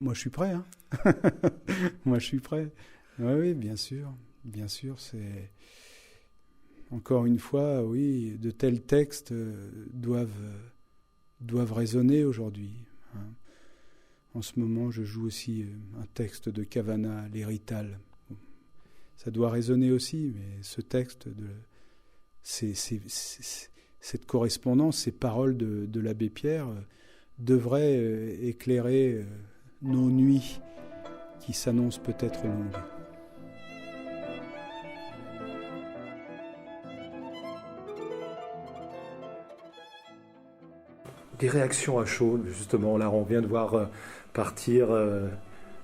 Moi, je suis prêt, hein. Moi, je suis prêt. Oui, oui, bien sûr. Bien sûr, c'est... Encore une fois, oui, de tels textes doivent résonner aujourd'hui, hein. En ce moment, je joue aussi un texte de Cavana, l'Hérital. Ça doit résonner aussi, mais ce texte, cette correspondance, ces paroles de l'abbé Pierre devraient éclairer nos nuits qui s'annoncent peut-être longues. Des réactions à chaud, justement. Là, on vient de voir partir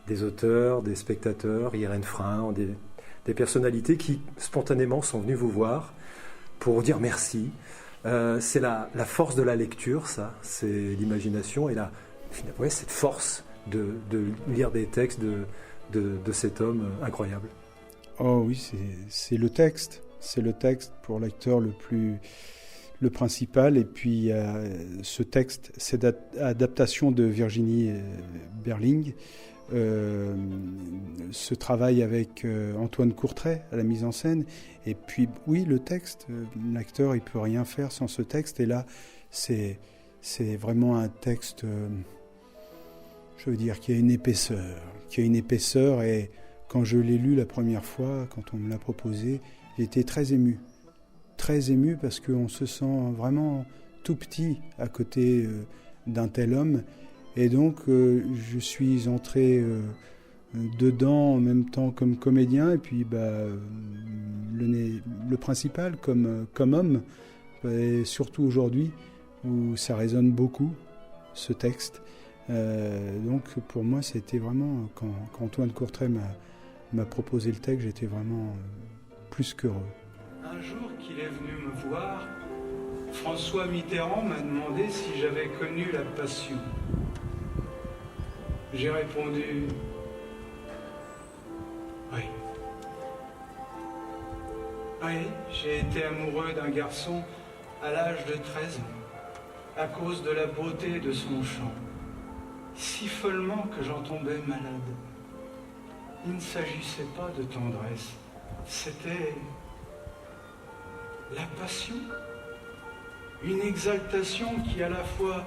des auteurs, des spectateurs, Irène Frein, des personnalités qui, spontanément, sont venues vous voir pour vous dire merci. C'est la force de la lecture, ça. C'est l'imagination et cette force de lire des textes de cet homme incroyable. Oh oui, c'est le texte. C'est le texte pour l'acteur le principal. Et puis ce texte, c'est l'adaptation de Virginie Berling. Ce travail avec Antoine Courtrai à la mise en scène. Et puis oui, le texte, l'acteur il peut rien faire sans ce texte. Et là, c'est vraiment un texte, je veux dire, qui a une épaisseur. Et quand je l'ai lu la première fois, quand on me l'a proposé, j'ai été très ému parce qu'on se sent vraiment tout petit à côté d'un tel homme. Et donc, je suis entré dedans en même temps comme comédien, et puis le principal comme homme, et surtout aujourd'hui, où ça résonne beaucoup, ce texte. Donc, pour moi, c'était vraiment, quand Antoine Courtrai m'a proposé le texte, j'étais vraiment plus qu'heureux. Un jour qu'il est venu me voir, François Mitterrand m'a demandé si j'avais connu la passion. J'ai répondu oui. Oui, j'ai été amoureux d'un garçon à l'âge de 13 ans, à cause de la beauté de son chant, si follement que j'en tombais malade. Il ne s'agissait pas de tendresse, c'était la passion, une exaltation qui à la fois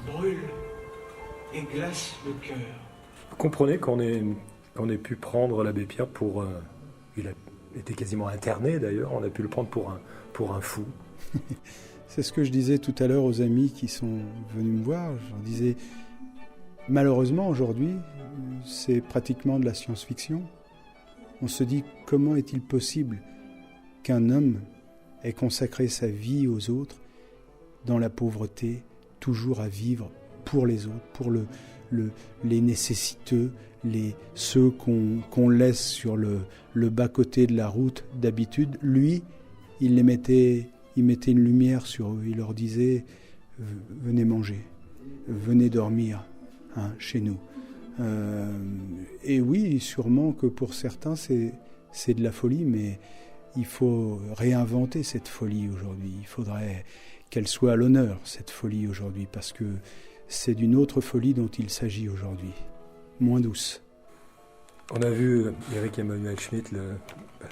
brûle et glace le cœur. Vous comprenez qu'on ait pu prendre l'abbé Pierre pour... il a été quasiment interné d'ailleurs, on a pu le prendre pour un fou. C'est ce que je disais tout à l'heure aux amis qui sont venus me voir. Je leur disais, malheureusement aujourd'hui, c'est pratiquement de la science-fiction. On se dit, comment est-il possible qu'un homme ait consacré sa vie aux autres, dans la pauvreté, toujours à vivre pour les autres, pour les nécessiteux, ceux qu'on laisse sur le bas-côté de la route d'habitude. Lui, il mettait une lumière sur eux, il leur disait « Venez manger, venez dormir, hein, chez nous ». Et oui, sûrement que pour certains, c'est de la folie, mais il faut réinventer cette folie aujourd'hui. Il faudrait qu'elle soit à l'honneur, cette folie aujourd'hui, parce que c'est d'une autre folie dont il s'agit aujourd'hui, moins douce. On a vu Éric Emmanuel Schmitt,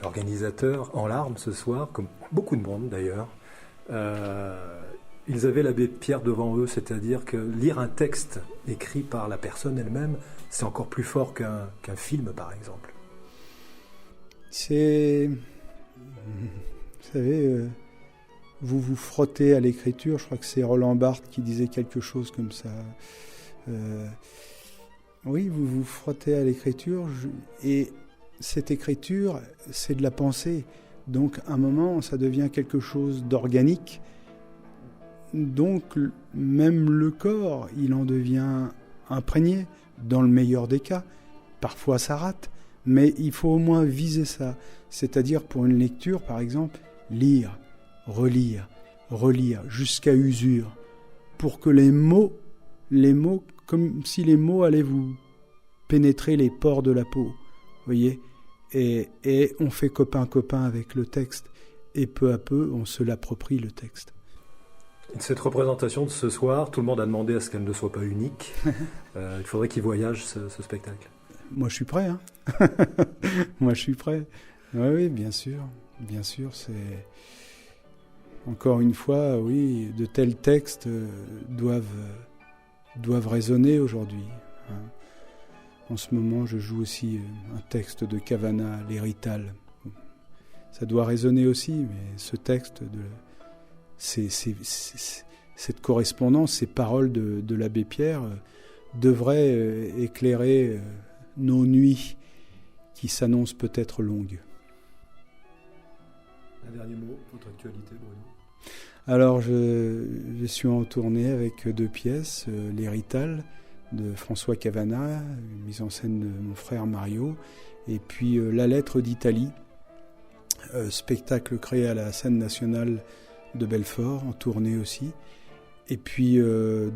l'organisateur, en larmes ce soir, comme beaucoup de monde d'ailleurs. Ils avaient l'abbé Pierre devant eux, c'est-à-dire que lire un texte écrit par la personne elle-même, c'est encore plus fort qu'un film, par exemple. C'est... Vous savez, vous vous frottez à l'écriture, je crois que c'est Roland Barthes qui disait quelque chose comme ça. Oui, vous vous frottez à l'écriture, et cette écriture, c'est de la pensée. Donc, à un moment, ça devient quelque chose d'organique. Donc, même le corps, il en devient imprégné, dans le meilleur des cas. Parfois, ça rate, mais il faut au moins viser ça. C'est-à-dire, pour une lecture, par exemple, lire, relire, jusqu'à usure, pour que les mots, comme si les mots allaient vous pénétrer les pores de la peau, vous voyez, et on fait copain avec le texte, et peu à peu, on se l'approprie, le texte. Cette représentation de ce soir, tout le monde a demandé à ce qu'elle ne soit pas unique. Il faudrait qu'il voyage ce spectacle. Moi, je suis prêt. Hein. Moi, je suis prêt. Oui, bien sûr. Bien sûr, c'est... Encore une fois, oui, de tels textes doivent résonner aujourd'hui. Hein. En ce moment, je joue aussi un texte de Cavana, l'Hérital. Ça doit résonner aussi, mais ce texte, cette correspondance, ces paroles de l'abbé Pierre devraient éclairer nos nuits qui s'annoncent peut-être longues. Un dernier mot, votre actualité, Bruno. Alors, je suis en tournée avec 2 pièces, l'Hérital de François Cavana, mise en scène de mon frère Mario, et puis La Lettre d'Italie, spectacle créé à la scène nationale de Belfort, en tournée aussi, et puis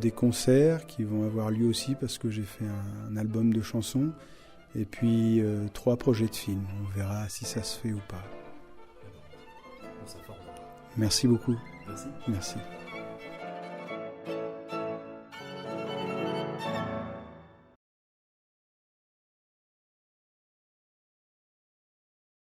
des concerts qui vont avoir lieu aussi parce que j'ai fait un album de chansons, et puis 3 projets de films. On verra si ça se fait ou pas. Merci beaucoup. Merci. Merci.